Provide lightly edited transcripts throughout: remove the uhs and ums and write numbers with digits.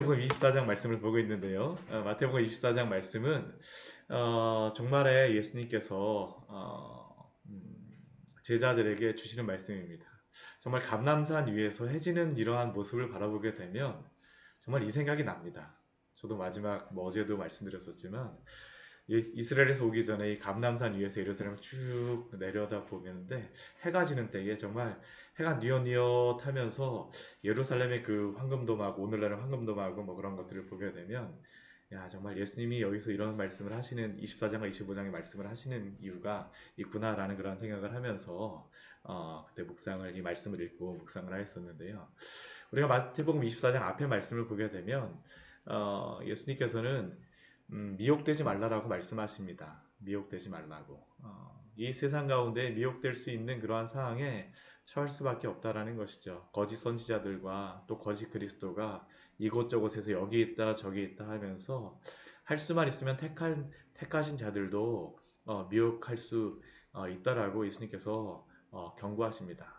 마태복음 24장 말씀을 보고 있는데요. 마태복음 24장 말씀은 종말에 예수님께서 제자들에게 주시는 말씀입니다. 정말 감람산 위에서 해지는 이러한 모습을 바라보게 되면 정말 이 생각이 납니다. 저도 마지막 어제도 말씀드렸었지만 이스라엘에서 오기 전에 이 감람산 위에서 예루살렘을 쭉 내려다 보는데 해가 지는 때에 정말 해가 뉘엿뉘엿하면서 예루살렘의 그 황금도마하고 오늘날의 황금도마하고 뭐 그런 것들을 보게 되면 야 정말 예수님이 여기서 이런 말씀을 하시는 24장과 25장의 말씀을 하시는 이유가 있구나라는 그런 생각을 하면서 그때 묵상을 이 말씀을 읽고 묵상을 하였었는데요. 우리가 마태복음 24장 앞에 말씀을 보게 되면 예수님께서는 미혹되지 말라라고 말씀하십니다. 미혹되지 말라고. 이 세상 가운데 미혹될 수 있는 그러한 상황에 처할 수밖에 없다라는 것이죠. 거짓 선지자들과 또 거짓 그리스도가 이곳저곳에서 여기 있다 저기 있다 하면서 할 수만 있으면 택하신 자들도 미혹할 수 있다라고 예수님께서 경고하십니다.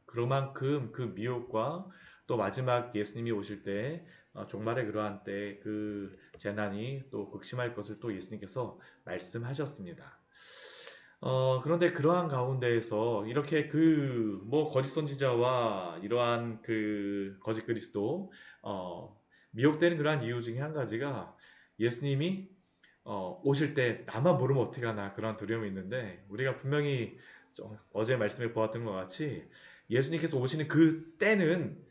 그만큼 그 미혹과 또 마지막 예수님이 오실 때 종말의 그러한 때 그 재난이 또 극심할 것을 또 예수님께서 말씀하셨습니다. 그런데 그러한 가운데에서 이렇게 그 뭐 거짓 선지자와 이러한 그 거짓 그리스도 미혹되는 그러한 이유 중에 한 가지가 예수님이 오실 때 나만 모르면 어떻게 하나 그런 두려움이 있는데 우리가 분명히 어제 말씀에 보았던 것 같이 예수님께서 오시는 그 때는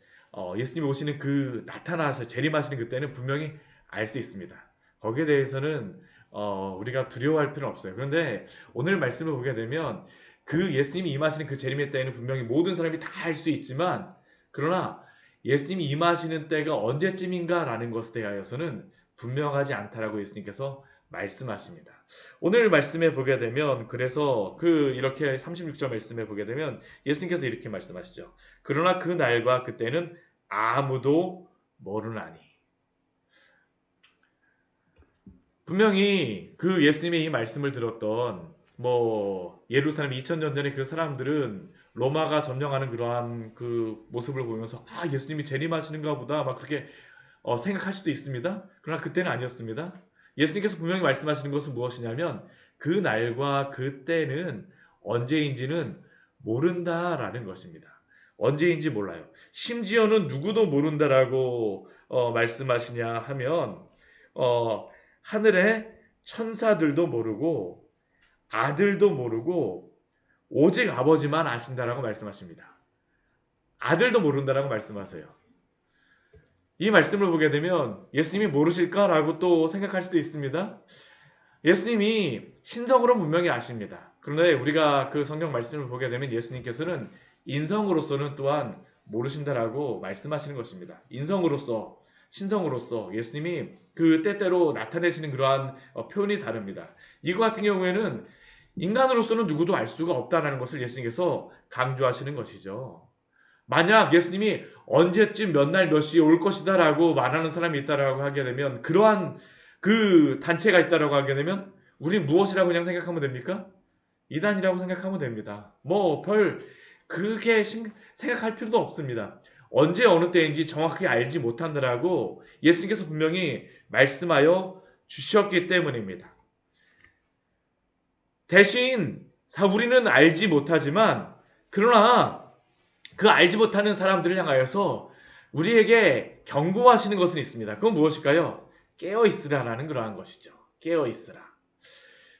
예수님이 오시는 그 나타나서 재림하시는 그 때는 분명히 알 수 있습니다. 거기에 대해서는 우리가 두려워할 필요는 없어요. 그런데 오늘 말씀을 보게 되면 그 예수님이 임하시는 그 재림의 때에는 분명히 모든 사람이 다 알 수 있지만 그러나 예수님이 임하시는 때가 언제쯤인가라는 것에 대하여서는 분명하지 않다라고 예수님께서 말씀하십니다. 오늘 말씀에 보게 되면 그래서 이렇게 36절 말씀에 보게 되면 예수님께서 이렇게 말씀하시죠. 그러나 그 날과 그때는 아무도 모르나니. 분명히 그 예수님의 이 말씀을 들었던 뭐 예루살렘 2000년 전에 그 사람들은 로마가 점령하는 그러한 그 모습을 보면서 예수님이 재림하시는가 보다 막 그렇게 생각할 수도 있습니다. 그러나 그때는 아니었습니다. 예수님께서 분명히 말씀하시는 것은 무엇이냐면 그 날과 그때는 언제인지는 모른다라는 것입니다. 언제인지 몰라요. 심지어는 누구도 모른다라고 말씀하시냐 하면 어, 하늘의 천사들도 모르고 아들도 모르고 오직 아버지만 아신다라고 말씀하십니다. 아들도 모른다라고 말씀하세요. 이 말씀을 보게 되면 예수님이 모르실까라고 또 생각할 수도 있습니다. 예수님이 신성으로 분명히 아십니다. 그런데 우리가 그 성경 말씀을 보게 되면 예수님께서는 인성으로서는 또한 모르신다라고 말씀하시는 것입니다. 인성으로서, 신성으로서 예수님이 그 때때로 나타내시는 그러한 표현이 다릅니다. 이거 같은 경우에는 인간으로서는 누구도 알 수가 없다는 것을 예수님께서 강조하시는 것이죠. 만약 예수님이 언제쯤 몇 날 몇 시에 올 것이다라고 말하는 사람이 있다라고 하게 되면 그러한 그 단체가 있다라고 하게 되면 우린 무엇이라고 그냥 생각하면 됩니까? 이단이라고 생각하면 됩니다. 뭐 별 그게 생각할 필요도 없습니다. 언제 어느 때인지 정확하게 알지 못한다라고 예수님께서 분명히 말씀하여 주셨기 때문입니다. 대신 우리는 알지 못하지만 그러나 그 알지 못하는 사람들을 향하여서 우리에게 경고하시는 것은 있습니다. 그건 무엇일까요? 깨어 있으라라는 그러한 것이죠. 깨어 있으라.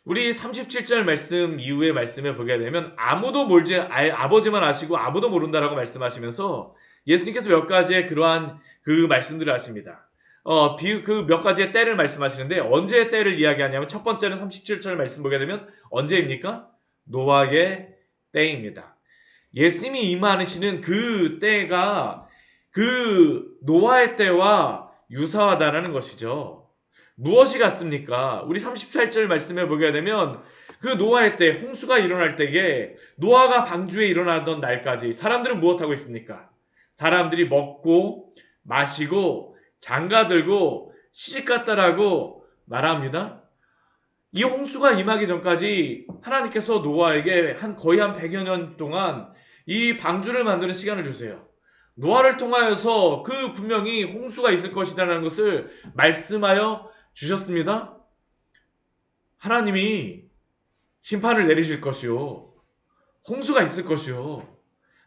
우리 37절 말씀 이후의 말씀에 보게 되면 아무도 몰지 아버지만 아시고 아무도 모른다라고 말씀하시면서 예수님께서 몇 가지의 그러한 그 말씀들을 하십니다. 그 몇 가지의 때를 말씀하시는데 언제의 때를 이야기하냐면 첫 번째는 37절 말씀 보게 되면 언제입니까? 노아의 때입니다. 예수님이 임하시는 그 때가 그 노아의 때와 유사하다는 것이죠. 무엇이 같습니까? 우리 38절 말씀에 보게 되면 그 노아의 때 홍수가 일어날 때에 노아가 방주에 일어나던 날까지 사람들은 무엇하고 있습니까? 사람들이 먹고 마시고 장가들고 시집갔다라고 말합니다. 이 홍수가 임하기 전까지 하나님께서 노아에게 거의 한 100여 년 동안 이 방주를 만드는 시간을 주세요. 노아를 통하여서 그 분명히 홍수가 있을 것이라는 것을 말씀하여 주셨습니다. 하나님이 심판을 내리실 것이요, 홍수가 있을 것이요,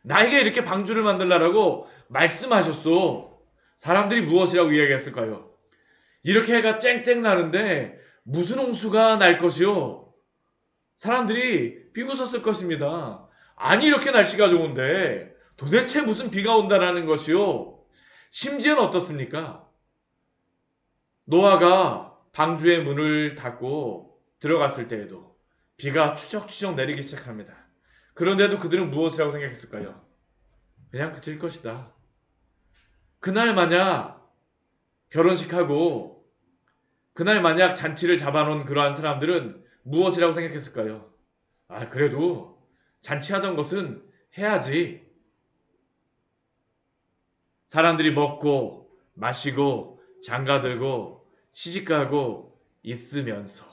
나에게 이렇게 방주를 만들라라고 말씀하셨소. 사람들이 무엇이라고 이야기했을까요? 이렇게 해가 쨍쨍 나는데 무슨 홍수가 날 것이요? 사람들이 비웃었을 것입니다. 아니, 이렇게 날씨가 좋은데 도대체 무슨 비가 온다라는 것이요? 심지어는 어떻습니까? 노아가 방주의 문을 닫고 들어갔을 때에도 비가 추적추적 내리기 시작합니다. 그런데도 그들은 무엇이라고 생각했을까요? 그냥 그칠 것이다. 그날 만약 결혼식하고 그날 만약 잔치를 잡아놓은 그러한 사람들은 무엇이라고 생각했을까요? 아, 그래도 잔치하던 것은 해야지. 사람들이 먹고 마시고 장가들고 시집가고 있으면서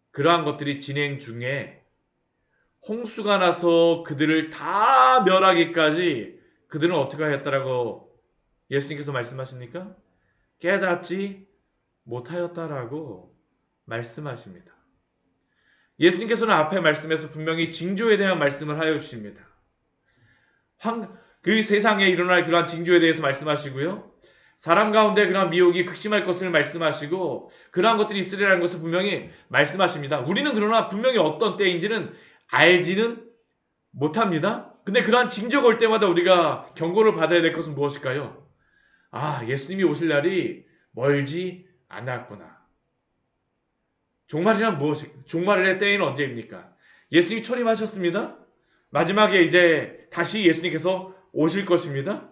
그러한 것들이 진행 중에 홍수가 나서 그들을 다 멸하기까지 그들은 어떻게 하였다라고 예수님께서 말씀하십니까? 깨닫지 못하였다라고 말씀하십니다. 예수님께서는 앞에 말씀에서 분명히 징조에 대한 말씀을 하여 주십니다. 그 세상에 일어날 그러한 징조에 대해서 말씀하시고요, 사람 가운데 그러한 미혹이 극심할 것을 말씀하시고 그러한 것들이 있으리라는 것을 분명히 말씀하십니다. 우리는 그러나 분명히 어떤 때인지는 알지는 못합니다. 근데 그러한 징조가 올 때마다 우리가 경고를 받아야 될 것은 무엇일까요? 아, 예수님이 오실 날이 멀지 않았구나. 종말이란 종말의 때에는 언제입니까? 예수님이 초림하셨습니다. 마지막에 이제 다시 예수님께서 오실 것입니다.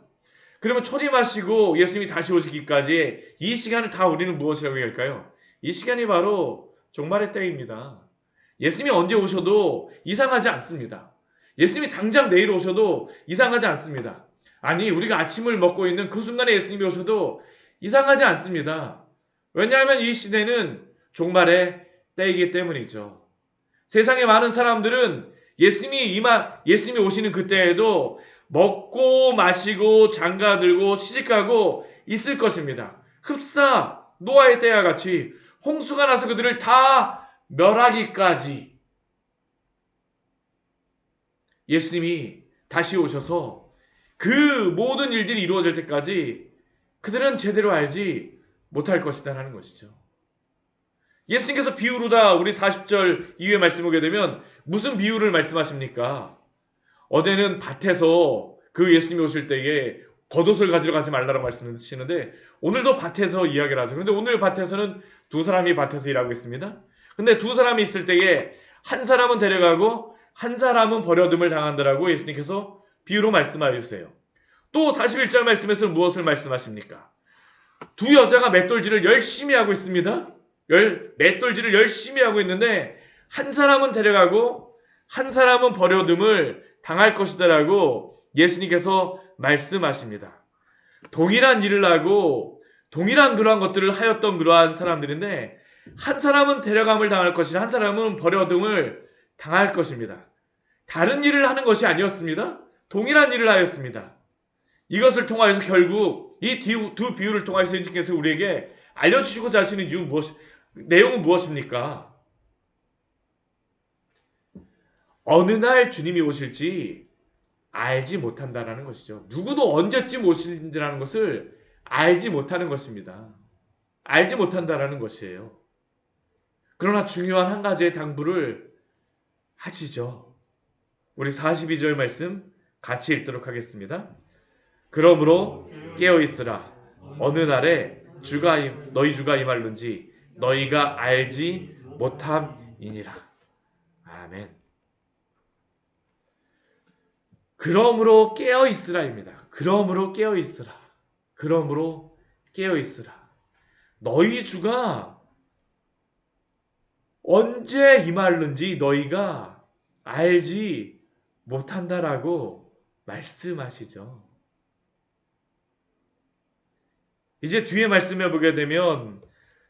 그러면 초림하시고 예수님이 다시 오시기까지 이 시간을 다 우리는 무엇이라고 얘기할까요? 이 시간이 바로 종말의 때입니다. 예수님이 언제 오셔도 이상하지 않습니다. 예수님이 당장 내일 오셔도 이상하지 않습니다. 아니, 우리가 아침을 먹고 있는 그 순간에 예수님이 오셔도 이상하지 않습니다. 왜냐하면 이 시대는 종말의 때이기 때문이죠. 세상의 많은 사람들은 예수님이 오시는 그때에도 먹고 마시고 장가들고 시집가고 있을 것입니다. 흡사 노아의 때와 같이 홍수가 나서 그들을 다 멸하기까지 예수님이 다시 오셔서 그 모든 일들이 이루어질 때까지 그들은 제대로 알지 못할 것이다라는 것이죠. 예수님께서 비유로다 우리 40절 이후에 말씀 보게 되면 무슨 비유를 말씀하십니까? 어제는 밭에서 그 예수님이 오실 때에 겉옷을 가지러 가지 말라고 말씀하시는데 오늘도 밭에서 이야기를 하죠. 그런데 오늘 밭에서는 두 사람이 밭에서 일하고 있습니다. 근데 두 사람이 있을 때에 한 사람은 데려가고 한 사람은 버려둠을 당한다라고 예수님께서 비유로 말씀하여 주세요. 또 41절 말씀에서는 무엇을 말씀하십니까? 두 여자가 맷돌질을 열심히 하고 있습니다. 맷돌질을 열심히 하고 있는데 한 사람은 데려가고 한 사람은 버려둠을 당할 것이다라고 예수님께서 말씀하십니다. 동일한 일을 하고 동일한 그러한 것들을 하였던 그러한 사람들인데 한 사람은 데려감을 당할 것이라 한 사람은 버려둠을 당할 것입니다. 다른 일을 하는 것이 아니었습니다. 동일한 일을 하였습니다. 이것을 통하여서 결국 이 두 비유를 통하여서 예수님께서 우리에게 알려주시고자 하시는 내용은 무엇입니까? 어느 날 주님이 오실지 알지 못한다라는 것이죠. 누구도 언제쯤 오실지라는 것을 알지 못하는 것입니다. 알지 못한다라는 것이에요. 그러나 중요한 한 가지의 당부를 하시죠. 우리 42절 말씀 같이 읽도록 하겠습니다. 그러므로 깨어있으라. 어느 날에 너희 주가 임할는지 너희가 알지 못함이니라. 아멘. 그러므로 깨어있으라입니다. 그러므로 깨어있으라. 그러므로 깨어있으라. 너희 주가 언제 임할는지 너희가 알지 못한다라고 말씀하시죠. 이제 뒤에 말씀해 보게 되면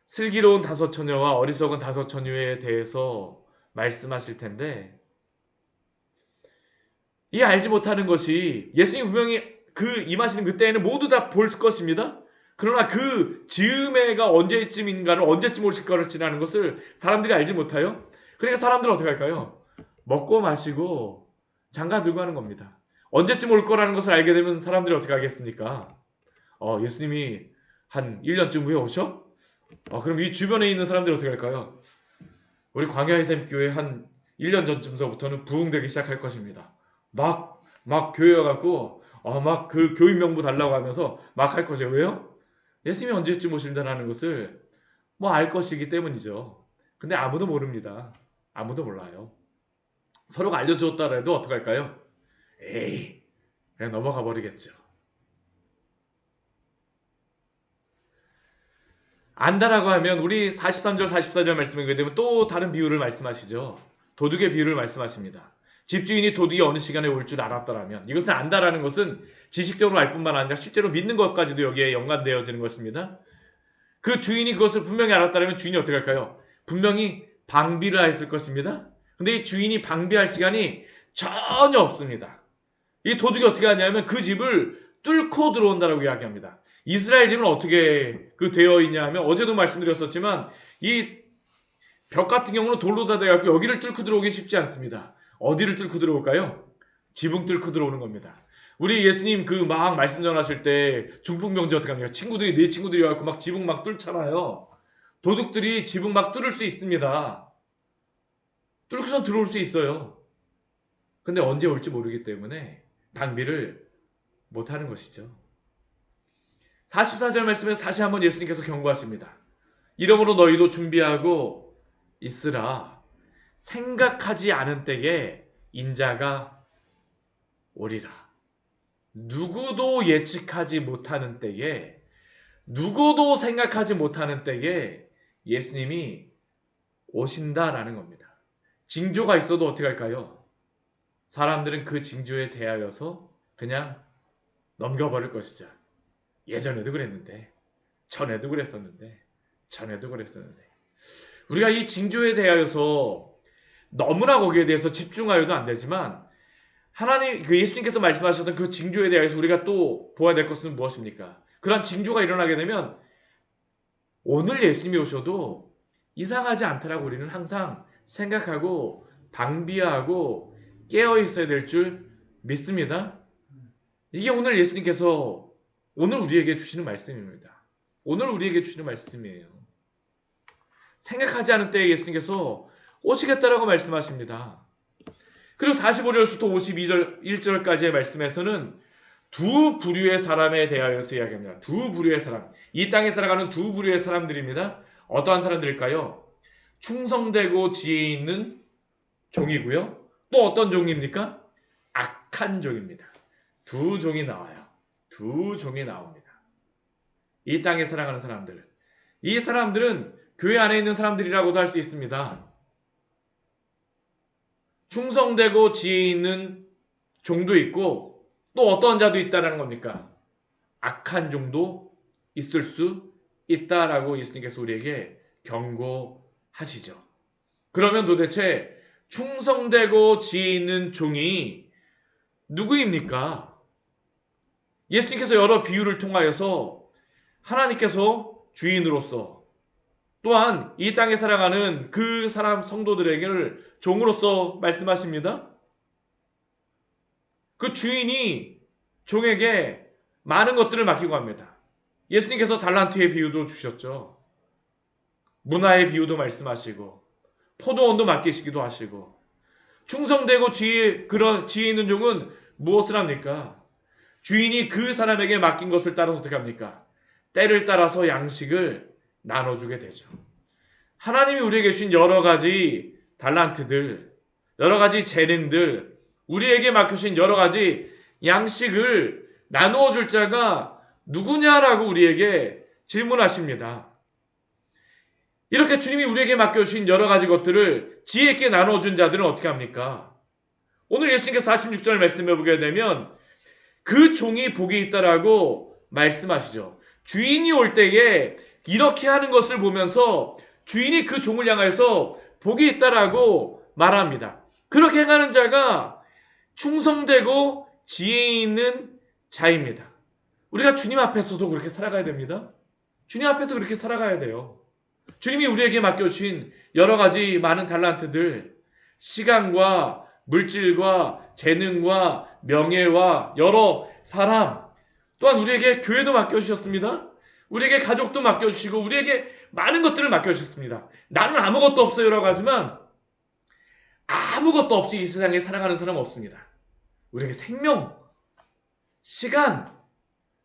슬기로운 다섯 처녀와 어리석은 다섯 처녀에 대해서 말씀하실 텐데 이 알지 못하는 것이 예수님이 분명히 그 임하시는 그때에는 모두 다 볼 것입니다. 그러나 그 즈음에가 언제쯤인가를 언제쯤 오실 것이라는 것을 사람들이 알지 못하여 그러니까 사람들은 어떻게 할까요? 먹고 마시고 장가 들고 하는 겁니다. 언제쯤 올 거라는 것을 알게 되면 사람들이 어떻게 하겠습니까? 예수님이 한 1년쯤 후에 오셔? 그럼 이 주변에 있는 사람들이 어떻게 할까요? 우리 광야의 샘 교회 한 1년 전쯤서부터는 부흥되기 시작할 것입니다. 막 교회 와갖고 막 그 교인 명부 달라고 하면서 막 할 것이에요. 왜요? 예수님이 언제쯤 오신다는 것을 뭐 알 것이기 때문이죠. 근데 아무도 모릅니다. 아무도 몰라요. 서로가 알려주었다라도 어떡할까요? 에이, 그냥 넘어가 버리겠죠. 안다라고 하면 우리 43절 44절 말씀에 보게 되면 또 다른 비유를 말씀하시죠. 도둑의 비유를 말씀하십니다. 집주인이 도둑이 어느 시간에 올 줄 알았더라면 이것을 안다라는 것은 지식적으로 알 뿐만 아니라 실제로 믿는 것까지도 여기에 연관되어지는 것입니다. 그 주인이 그것을 분명히 알았다면 주인이 어떻게 할까요? 분명히 방비를 했을 것입니다. 근데 이 주인이 방비할 시간이 전혀 없습니다. 이 도둑이 어떻게 하냐면 그 집을 뚫고 들어온다라고 이야기합니다. 이스라엘 집은 어떻게 되어 있냐 하면 어제도 말씀드렸었지만 이 벽 같은 경우는 돌로 다 돼갖고 여기를 뚫고 들어오기 쉽지 않습니다. 어디를 뚫고 들어올까요? 지붕 뚫고 들어오는 겁니다. 우리 예수님 그 막 말씀 전하실 때 중풍병자 어떻게 합니까? 내 친구들이 와갖고 막 지붕 막 뚫잖아요. 도둑들이 지붕 막 뚫을 수 있습니다. 뚫고선 들어올 수 있어요. 근데 언제 올지 모르기 때문에 방비를 못하는 것이죠. 44절 말씀에서 다시 한번 예수님께서 경고하십니다. 이러므로 너희도 준비하고 있으라. 생각하지 않은 때에 인자가 오리라. 누구도 예측하지 못하는 때에 누구도 생각하지 못하는 때에 예수님이 오신다라는 겁니다. 징조가 있어도 어떻게 할까요? 사람들은 그 징조에 대하여서 그냥 넘겨버릴 것이죠. 예전에도 그랬는데 전에도 그랬었는데 우리가 이 징조에 대하여서 너무나 거기에 대해서 집중하여도 안 되지만 하나님 그 예수님께서 말씀하셨던 그 징조에 대해서 우리가 또 보아야 될 것은 무엇입니까? 그런 징조가 일어나게 되면 오늘 예수님이 오셔도 이상하지 않다라고 우리는 항상 생각하고 방비하고 깨어 있어야 될 줄 믿습니다. 이게 오늘 예수님께서 오늘 우리에게 주시는 말씀입니다. 오늘 우리에게 주시는 말씀이에요. 생각하지 않은 때에 예수님께서 오시겠다라고 말씀하십니다. 그리고 45절부터 52절 1절까지의 말씀에서는 두 부류의 사람에 대하여서 이야기합니다. 두 부류의 사람. 이 땅에 살아가는 두 부류의 사람들입니다. 어떠한 사람들일까요? 충성되고 지혜 있는 종이고요. 또 어떤 종입니까? 악한 종입니다. 두 종이 나와요. 두 종이 나옵니다. 이 땅에 살아가는 사람들. 이 사람들은 교회 안에 있는 사람들이라고도 할 수 있습니다. 충성되고 지혜 있는 종도 있고 또 어떤 자도 있다는 겁니까? 악한 종도 있을 수 있다라고 예수님께서 우리에게 경고하시죠. 그러면 도대체 충성되고 지혜 있는 종이 누구입니까? 예수님께서 여러 비유를 통하여서 하나님께서 주인으로서 또한 이 땅에 살아가는 그 사람 성도들에게를 종으로서 말씀하십니다. 그 주인이 종에게 많은 것들을 맡기고 합니다. 예수님께서 달란트의 비유도 주셨죠. 문화의 비유도 말씀하시고 포도원도 맡기시기도 하시고 충성되고 그런 지혜 있는 종은 무엇을 합니까? 주인이 그 사람에게 맡긴 것을 따라서 어떻게 합니까? 때를 따라서 양식을 나눠주게 되죠. 하나님이 우리에게 주신 여러 가지 달란트들, 여러 가지 재능들, 우리에게 맡겨주신 여러 가지 양식을 나누어 줄 자가 누구냐라고 우리에게 질문하십니다. 이렇게 주님이 우리에게 맡겨주신 여러 가지 것들을 지혜 있게 나눠준 자들은 어떻게 합니까? 오늘 예수님께서 46절 말씀해 보게 되면 그 종이 복이 있다라고 말씀하시죠. 주인이 올 때에 이렇게 하는 것을 보면서 주인이 그 종을 향해서 복이 있다라고 말합니다. 그렇게 행하는 자가 충성되고 지혜 있는 자입니다. 우리가 주님 앞에서도 그렇게 살아가야 됩니다. 주님 앞에서 그렇게 살아가야 돼요. 주님이 우리에게 맡겨주신 여러 가지 많은 달란트들, 시간과 물질과 재능과 명예와 여러 사람, 또한 우리에게 교회도 맡겨주셨습니다. 우리에게 가족도 맡겨주시고 우리에게 많은 것들을 맡겨주셨습니다. 나는 아무것도 없어요라고 하지만 아무것도 없이 이 세상에 살아가는 사람은 없습니다. 우리에게 생명, 시간,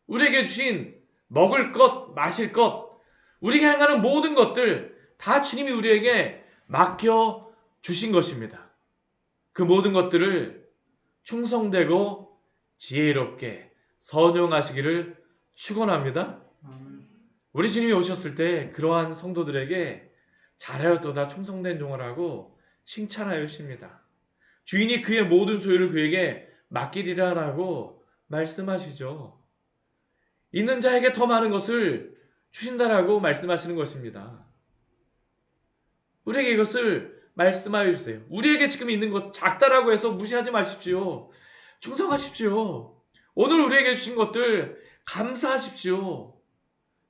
우리에게 주신 먹을 것, 마실 것, 우리가 향하는 모든 것들 다 주님이 우리에게 맡겨주신 것입니다. 그 모든 것들을 충성되고 지혜롭게 선용하시기를 축원합니다. 우리 주님이 오셨을 때 그러한 성도들에게 잘하였도다 충성된 종아라고 칭찬하여 주십니다. 주인이 그의 모든 소유를 그에게 맡기리라라고 말씀하시죠. 있는 자에게 더 많은 것을 주신다라고 말씀하시는 것입니다. 우리에게 이것을 말씀하여 주세요. 우리에게 지금 있는 것 작다라고 해서 무시하지 마십시오. 충성하십시오. 오늘 우리에게 주신 것들 감사하십시오.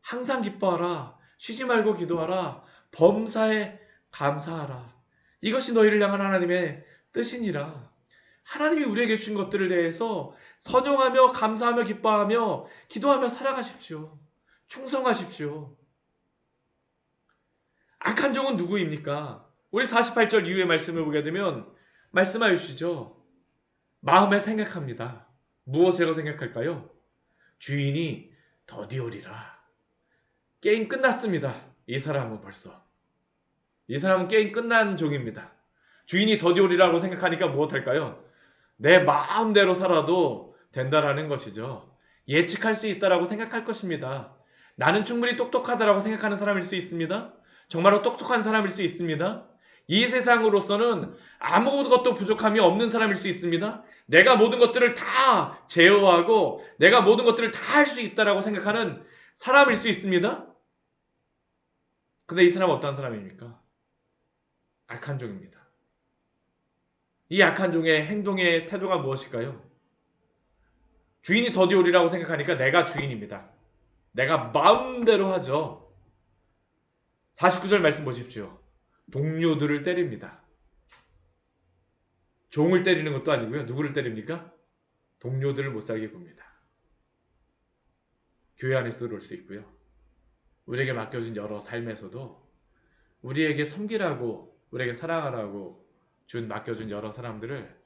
항상 기뻐하라. 쉬지 말고 기도하라. 범사에 감사하라. 이것이 너희를 향한 하나님의 뜻이니라. 하나님이 우리에게 주신 것들을 대해서 선용하며 감사하며 기뻐하며 기도하며 살아가십시오. 충성하십시오. 악한 종은 누구입니까? 우리 48절 이후의 말씀을 보게 되면 말씀하여 주시죠. 마음에 생각합니다. 무엇이라고 생각할까요? 주인이 더디오리라. 게임 끝났습니다. 이 사람은 벌써. 이 사람은 게임 끝난 종입니다. 주인이 더디오리라고 생각하니까 무엇할까요? 내 마음대로 살아도 된다라는 것이죠. 예측할 수 있다라고 생각할 것입니다. 나는 충분히 똑똑하다라고 생각하는 사람일 수 있습니다. 정말로 똑똑한 사람일 수 있습니다. 이 세상으로서는 아무것도 부족함이 없는 사람일 수 있습니다. 내가 모든 것들을 다 제어하고 내가 모든 것들을 다 할 수 있다라고 생각하는 사람일 수 있습니다. 근데 이 사람은 어떤 사람입니까? 악한 종입니다. 이 악한 종의 행동의 태도가 무엇일까요? 주인이 더디오리라고 생각하니까 내가 주인입니다. 내가 마음대로 하죠. 49절 말씀 보십시오. 동료들을 때립니다. 종을 때리는 것도 아니고요. 누구를 때립니까? 동료들을 못 살게 굽니다. 교회 안에서도 그럴 수 있고요. 우리에게 맡겨진 여러 삶에서도 우리에게 섬기라고 우리에게 사랑하라고 맡겨준 여러 사람들을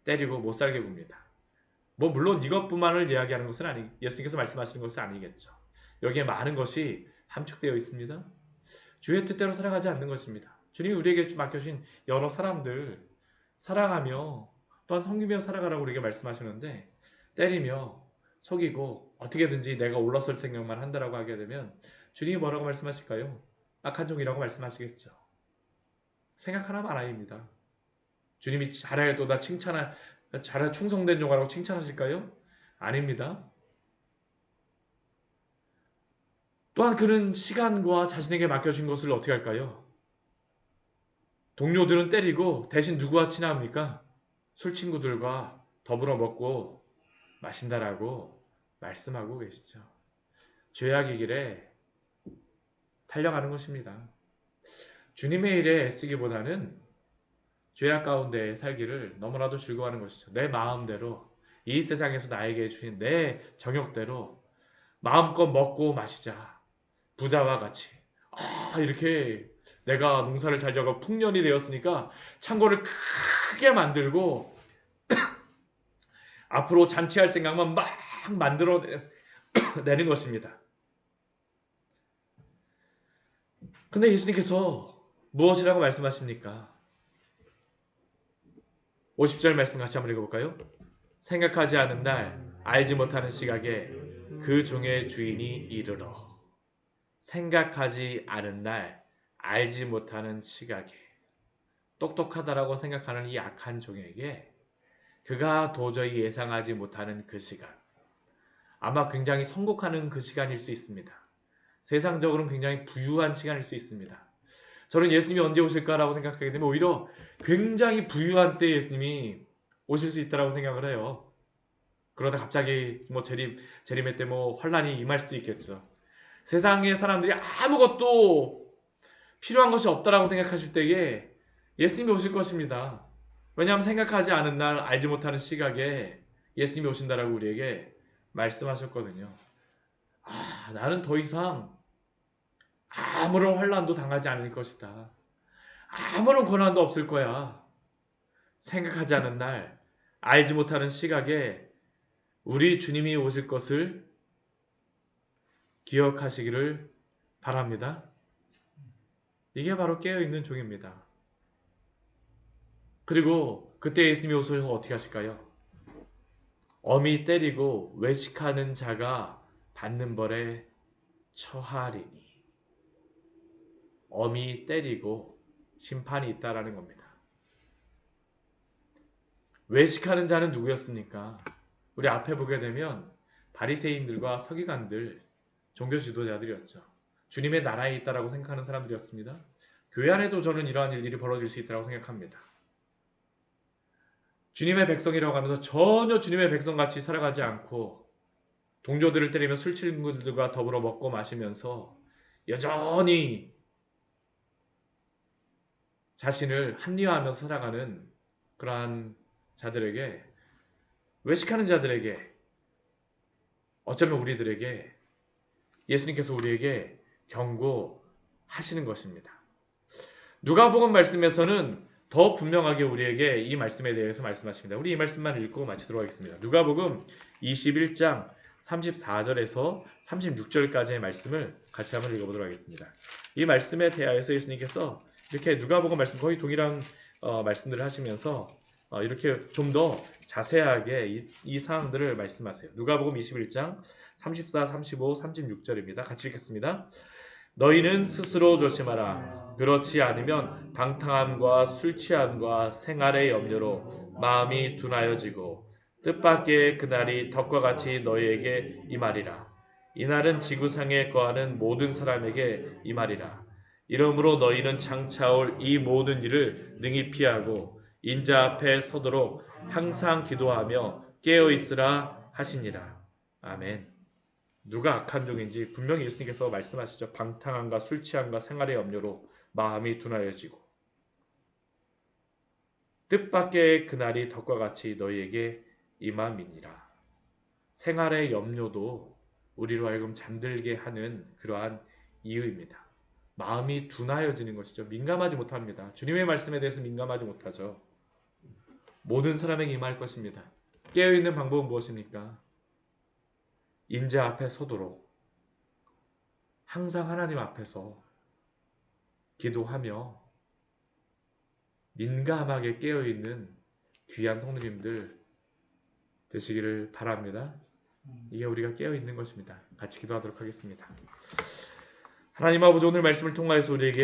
때리고 못 살게 굽니다. 물론 이것뿐만을 이야기하는 것은 예수님께서 말씀하시는 것은 아니겠죠. 여기에 많은 것이 함축되어 있습니다. 주의 뜻대로 살아가지 않는 것입니다. 주님이 우리에게 맡겨주신 여러 사람들 사랑하며 또한 섬기며 살아가라고 우리에게 말씀하시는데 때리며 속이고 어떻게든지 내가 올라설 생각만 한다라고 하게 되면 주님이 뭐라고 말씀하실까요? 악한 종이라고 말씀하시겠죠. 생각 하나만 아닙니다. 주님이 잘하였도다 잘하 충성된 종아라고 칭찬하실까요? 아닙니다. 또한 그는 시간과 자신에게 맡겨진 것을 어떻게 할까요? 동료들은 때리고 대신 누구와 친합니까? 술 친구들과 더불어 먹고 마신다라고 말씀하고 계시죠. 죄악의 길에 달려가는 것입니다. 주님의 일에 애쓰기보다는 죄악 가운데 살기를 너무나도 즐거워하는 것이죠. 내 마음대로 이 세상에서 나에게 주신 내 정욕대로 마음껏 먹고 마시자. 부자와 같이 이렇게 내가 농사를 잘 지어서 풍년이 되었으니까 창고를 크게 만들고 앞으로 잔치할 생각만 막 만들어내는 것입니다. 근데 예수님께서 무엇이라고 말씀하십니까? 50절 말씀 같이 한번 읽어볼까요? 생각하지 않은 날 알지 못하는 시각에 그 종의 주인이 이르러. 생각하지 않은 날 알지 못하는 시각에 똑똑하다라고 생각하는 이 악한 종에게 그가 도저히 예상하지 못하는 그 시간, 아마 굉장히 성공하는 그 시간일 수 있습니다. 세상적으로는 굉장히 부유한 시간일 수 있습니다. 저는 예수님이 언제 오실까라고 생각하게 되면 오히려 굉장히 부유한 때 예수님이 오실 수 있다고 생각을 해요. 그러다 갑자기 뭐 재림의 때 뭐 환란이 임할 수도 있겠죠. 세상의 사람들이 아무것도 필요한 것이 없다라고 생각하실 때에 예수님이 오실 것입니다. 왜냐하면 생각하지 않은 날 알지 못하는 시각에 예수님이 오신다라고 우리에게 말씀하셨거든요. 나는 더 이상 아무런 환란도 당하지 않을 것이다. 아무런 고난도 없을 거야. 생각하지 않은 날, 알지 못하는 시각에 우리 주님이 오실 것을 기억하시기를 바랍니다. 이게 바로 깨어있는 종입니다. 그리고 그때 예수님이 오셔서 어떻게 하실까요? 엄히 때리고 외식하는 자가 받는 벌에 처하리니. 엄히 때리고 심판이 있다라는 겁니다. 외식하는 자는 누구였습니까? 우리 앞에 보게 되면 바리새인들과 서기관들, 종교 지도자들이었죠. 주님의 나라에 있다라고 생각하는 사람들이었습니다. 교회 안에도 저는 이러한 일들이 벌어질 수 있다고 생각합니다. 주님의 백성이라고 하면서 전혀 주님의 백성같이 살아가지 않고 동료들을 때리며 술 친구들과 더불어 먹고 마시면서 여전히 자신을 합리화하면서 살아가는 그러한 자들에게, 외식하는 자들에게, 어쩌면 우리들에게 예수님께서 우리에게 경고하시는 것입니다. 누가복음 말씀에서는 더 분명하게 우리에게 이 말씀에 대해서 말씀하십니다. 우리 이 말씀만 읽고 마치도록 하겠습니다. 누가복음 21장 34절에서 36절까지의 말씀을 같이 한번 읽어보도록 하겠습니다. 이 말씀에 대하여서 예수님께서 이렇게 누가복음 말씀 거의 동일한 말씀들을 하시면서 이렇게 좀 더 자세하게 이 사항들을 말씀하세요. 누가복음 21장 34, 35, 36절입니다. 같이 읽겠습니다. 너희는 스스로 조심하라. 그렇지 않으면 방탕함과 술 취함과 생활의 염려로 마음이 둔하여지고 뜻밖의 그날이 덕과 같이 너희에게 임하리라. 이날은 지구상에 거하는 모든 사람에게 임하리라. 이러므로 너희는 장차올 이 모든 일을 능히 피하고 인자 앞에 서도록 항상 기도하며 깨어 있으라 하시니라. 아멘. 누가 악한 종인지 분명히 예수님께서 말씀하시죠. 방탕함과 술 취함과 생활의 염려로 마음이 둔하여지고 뜻밖의 그날이 덕과 같이 너희에게 임함이니라. 생활의 염려도 우리로 하여금 잠들게 하는 그러한 이유입니다. 마음이 둔하여지는 것이죠. 민감하지 못합니다. 주님의 말씀에 대해서 민감하지 못하죠. 모든 사람에게 임할 것입니다. 깨어있는 방법은 무엇입니까? 인자 앞에 서도록 항상 하나님 앞에서 기도하며 민감하게 깨어있는 귀한 성도님들 되시기를 바랍니다. 이게 우리가 깨어있는 것입니다. 같이 기도하도록 하겠습니다. 하나님 아버지, 오늘 말씀을 통하여서 우리에게